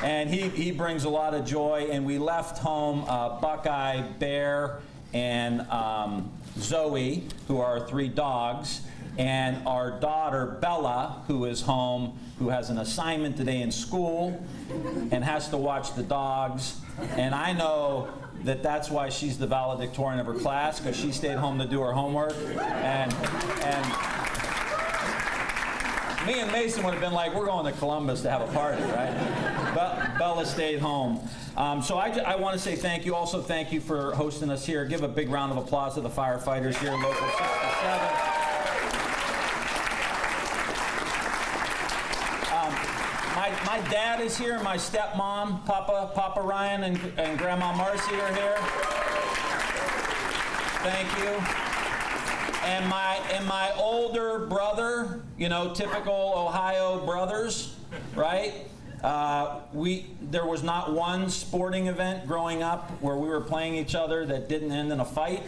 And he brings a lot of joy. And we left home Buckeye, Bear, and Zoe, who are our 3 dogs, and our daughter Bella, who is home, who has an assignment today in school and has to watch the dogs. And I know that that's why she's the valedictorian of her class, because she stayed home to do her homework. And me and Mason would have been like, we're going to Columbus to have a party, right? But Bella stayed home. So I want to say thank you. Also, thank you for hosting us here. Give a big round of applause to the firefighters here, Local 67. My dad is here, my stepmom, Papa Ryan, and Grandma Marcy are here. Thank you. And my older brother, you know, typical Ohio brothers, right? There was not one sporting event growing up where we were playing each other that didn't end in a fight.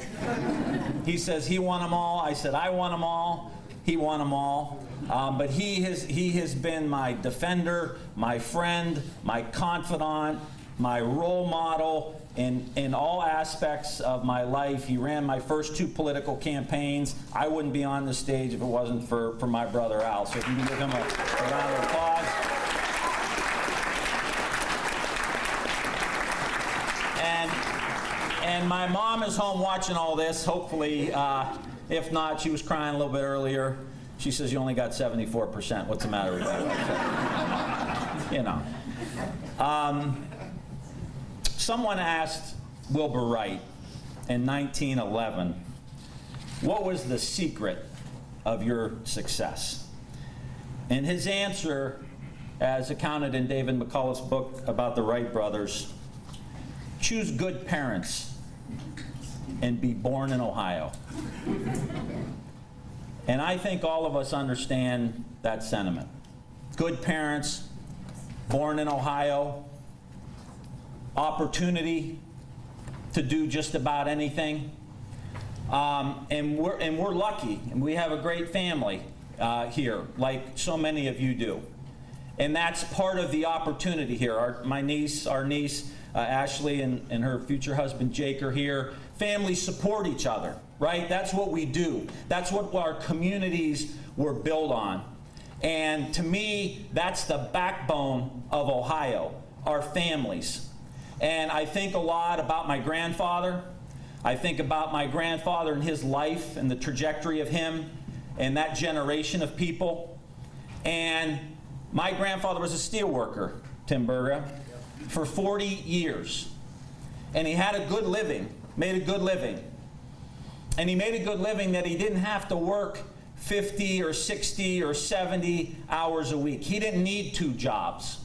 He says he won them all. I said I won them all. He won them all. But he has been my defender, my friend, my confidant, my role model in all aspects of my life. He ran my first 2 political campaigns. I wouldn't be on the stage if it wasn't for my brother Al. So if you can give him a round of applause. And my mom is home watching all this, hopefully. If not, she was crying a little bit earlier. She says, you only got 74%. What's the matter with that? You know. Someone asked Wilbur Wright in 1911, what was the secret of your success? And his answer, as accounted in David McCullough's book about the Wright brothers, choose good parents and be born in Ohio. And I think all of us understand that sentiment. Good parents, born in Ohio, opportunity to do just about anything. And we're lucky, and we have a great family here, like so many of you do. And that's part of the opportunity here. Our niece, Ashley, and her future husband, Jake, are here. Families support each other, right? That's what we do. That's what our communities were built on. And to me, that's the backbone of Ohio, our families. And I think a lot about my grandfather. I think about my grandfather and his life and the trajectory of him and that generation of people. And my grandfather was a steel worker, Tim Berga, for 40 years. And he had a good living, made a good living. And he made a good living that he didn't have to work 50 or 60 or 70 hours a week. He didn't need 2 jobs.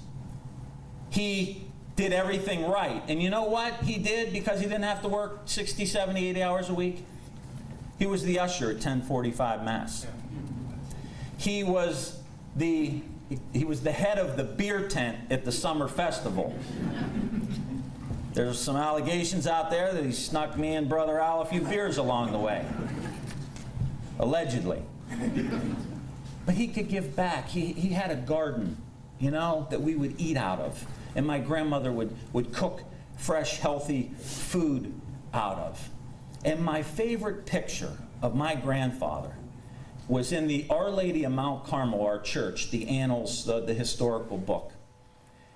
He did everything right. And you know what he did because he didn't have to work 60, 70, 80 hours a week? He was the usher at 1045 Mass. He was the head of the beer tent at the summer festival. There's some allegations out there that he snuck me and Brother Al a few beers along the way. Allegedly. But he could give back. He had a garden, you know, that we would eat out of. And my grandmother would cook fresh, healthy food out of. And my favorite picture of my grandfather was in the Our Lady of Mount Carmel, our church, the Annals, the historical book.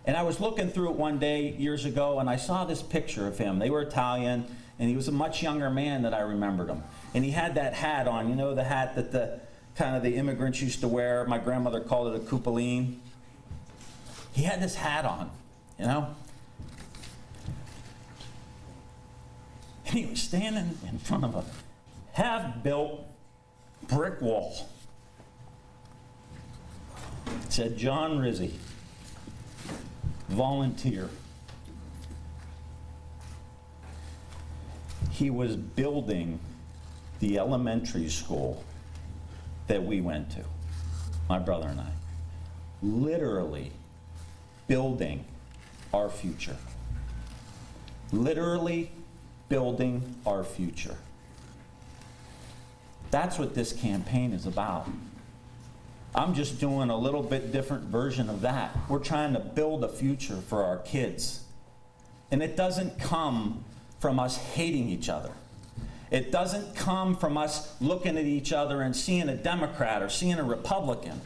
And I was looking through it one day years ago, and I saw this picture of him. They were Italian, and he was a much younger man than I remembered him. And he had that hat on, you know, the hat that the immigrants used to wear. My grandmother called it a coupeline. He had this hat on, you know. And he was standing in front of a half-built brick wall. It said, John Rizzi, volunteer. He was building the elementary school that we went to, my brother and I. Literally building our future. Literally building our future. That's what this campaign is about. I'm just doing a little bit different version of that. We're trying to build a future for our kids. And it doesn't come from us hating each other. It doesn't come from us looking at each other and seeing a Democrat or seeing a Republican.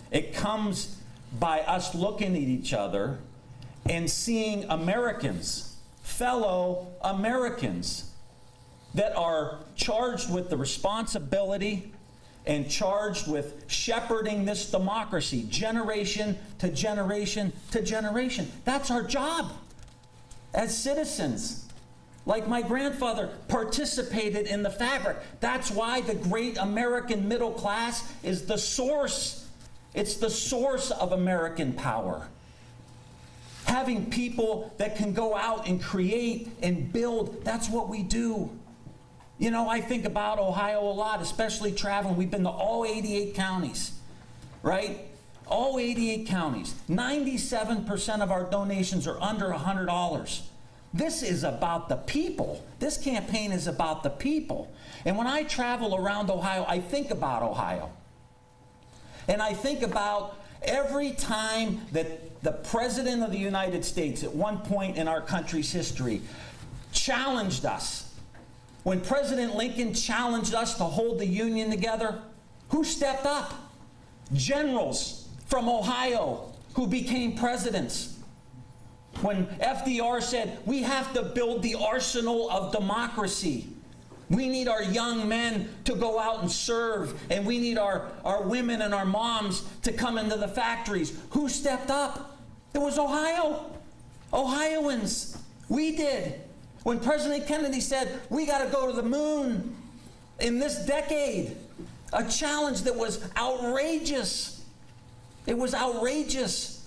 It comes by us looking at each other and seeing Americans, fellow Americans, that are charged with the responsibility and charged with shepherding this democracy generation to generation to generation. That's our job as citizens. Like my grandfather participated in the fabric. That's why the great American middle class is the source. It's the source of American power. Having people that can go out and create and build, that's what we do. You know, I think about Ohio a lot, especially traveling. We've been to all 88 counties, right? All 88 counties. 97% of our donations are under $100. This is about the people. This campaign is about the people. And when I travel around Ohio, I think about Ohio. And I think about every time that the President of the United States, at one point in our country's history, challenged us. When President Lincoln challenged us to hold the Union together, who stepped up? Generals from Ohio who became presidents. When FDR said, we have to build the arsenal of democracy. We need our young men to go out and serve, and we need our women and our moms to come into the factories. Who stepped up? It was Ohio. Ohioans. We did. When President Kennedy said, we got to go to the moon in this decade, a challenge that was outrageous. It was outrageous.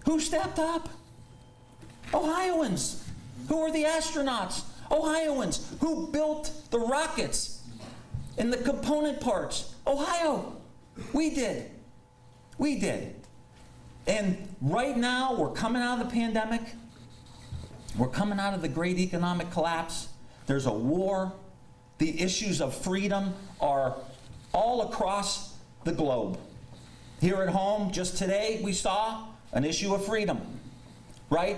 Who stepped up? Ohioans. Who were the astronauts? Ohioans. Who built the rockets and the component parts? Ohio. We did. We did. And right now, we're coming out of the pandemic. We're coming out of the great economic collapse. There's a war. The issues of freedom are all across the globe. Here at home, just today, we saw an issue of freedom, right?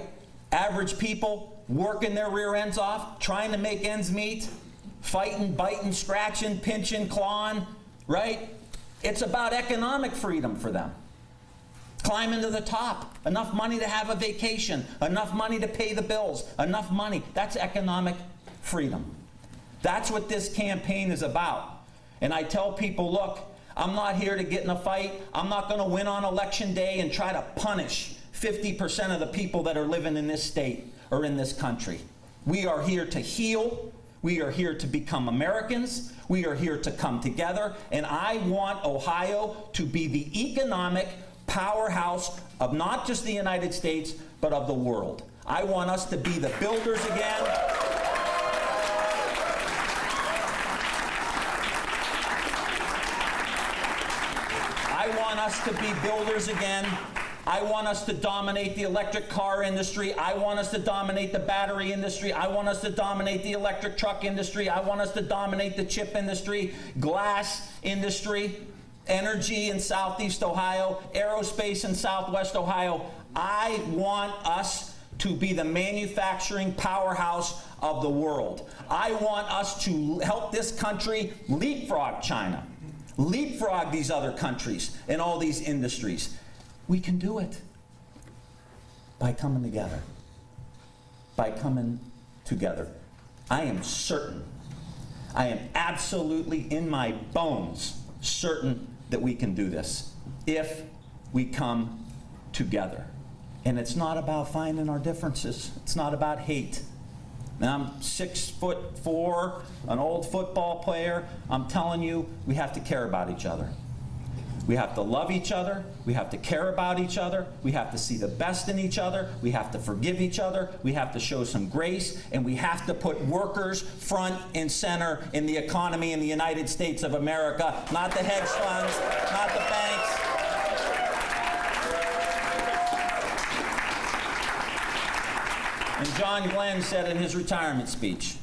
Average people working their rear ends off, trying to make ends meet, fighting, biting, scratching, pinching, clawing, right? It's about economic freedom for them. Climbing to the top, enough money to have a vacation, enough money to pay the bills, enough money. That's economic freedom. That's what this campaign is about. And I tell people, look, I'm not here to get in a fight. I'm not going to win on election day and try to punish 50% of the people that are living in this state or in this country. We are here to heal. We are here to become Americans. We are here to come together. And I want Ohio to be the economic powerhouse of not just the United States, but of the world. I want us to be the builders again. I want us to be builders again. I want us to dominate the electric car industry. I want us to dominate the battery industry. I want us to dominate the electric truck industry. I want us to dominate the chip industry, glass industry, energy in Southeast Ohio, aerospace in Southwest Ohio. I want us to be the manufacturing powerhouse of the world. I want us to help this country leapfrog China, leapfrog these other countries in all these industries. We can do it by coming together. By coming together. I am certain, I am absolutely in my bones certain that we can do this if we come together. And it's not about finding our differences. It's not about hate. Now, I'm 6'4", an old football player. I'm telling you, we have to care about each other. We have to love each other. We have to care about each other. We have to see the best in each other. We have to forgive each other. We have to show some grace. And we have to put workers front and center in the economy in the United States of America, not the hedge funds, not the banks. And John Glenn said in his retirement speech,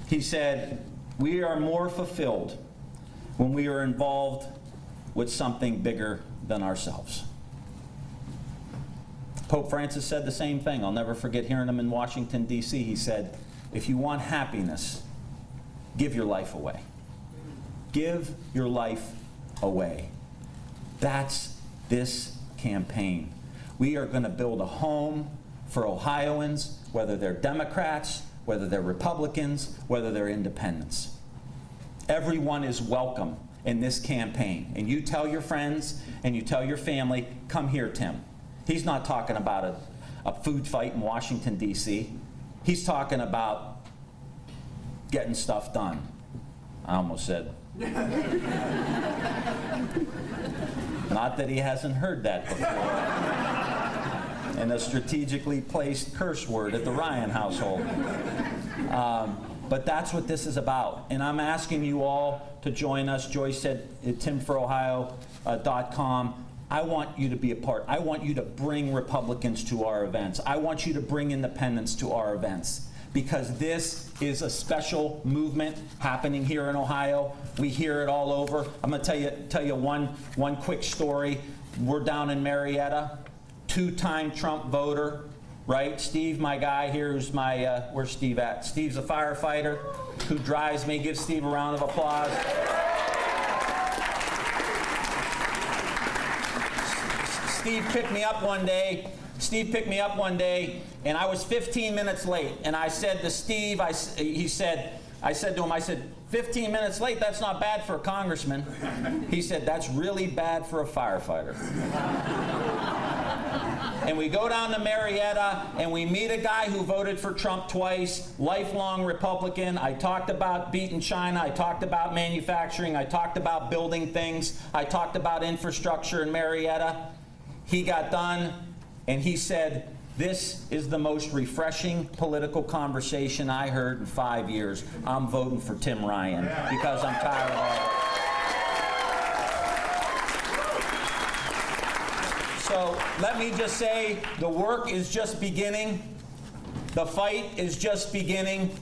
he said, we are more fulfilled when we are involved with something bigger than ourselves. Pope Francis said the same thing. I'll never forget hearing him in Washington, D.C. He said, if you want happiness, give your life away. Give your life away. That's this campaign. We are going to build a home for Ohioans, whether they're Democrats, whether they're Republicans, whether they're independents. Everyone is welcome in this campaign. And you tell your friends and you tell your family, come here, Tim. He's not talking about a food fight in Washington, D.C. He's talking about getting stuff done. I almost said. Not that he hasn't heard that before. And a strategically placed curse word at the Ryan household. But that's what this is about. And I'm asking you all to join us. Joyce said at timforohio.com. I want you to be a part. I want you to bring Republicans to our events. I want you to bring independents to our events, because this is a special movement happening here in Ohio. We hear it all over. I'm going to tell you one quick story. We're down in Marietta, two-time Trump voter, right? Steve, my guy here, who's my, where's Steve at? Steve's a firefighter who drives me. Give Steve a round of applause. Steve picked me up one day, and I was 15 minutes late. And I said to Steve, I said to him, 15 minutes late, that's not bad for a congressman. He said, that's really bad for a firefighter. And we go down to Marietta, and we meet a guy who voted for Trump twice, lifelong Republican. I talked about beating China. I talked about manufacturing. I talked about building things. I talked about infrastructure in Marietta. He got done, and he said, this is the most refreshing political conversation I heard in 5 years. I'm voting for Tim Ryan because I'm tired of all that. So let me just say, the work is just beginning. The fight is just beginning.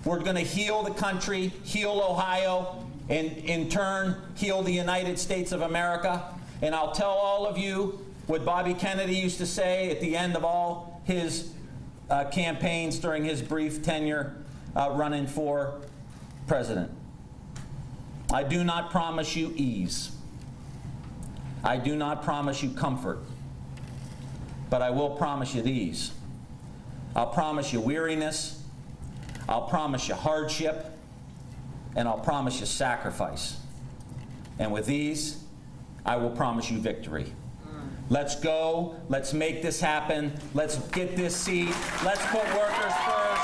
We're going to heal the country, heal Ohio, and in turn, heal the United States of America. And I'll tell all of you what Bobby Kennedy used to say at the end of all his campaigns during his brief tenure running for president. I do not promise you ease. I do not promise you comfort. But I will promise you these. I'll promise you weariness. I'll promise you hardship. And I'll promise you sacrifice. And with these, I will promise you victory. Let's go. Let's make this happen. Let's get this seat. Let's put workers first.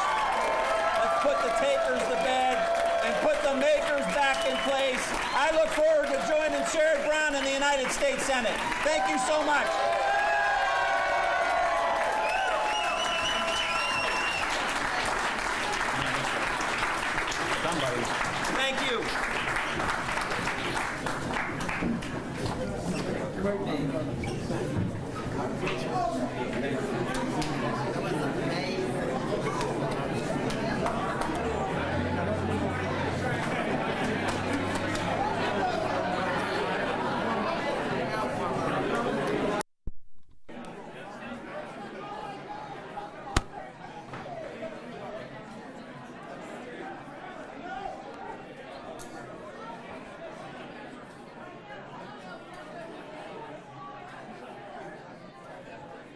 Let's put the takers to bed and put the makers back in place. I look forward to joining Sherrod Brown in the United States Senate. Thank you so much. Somebody. Thank you.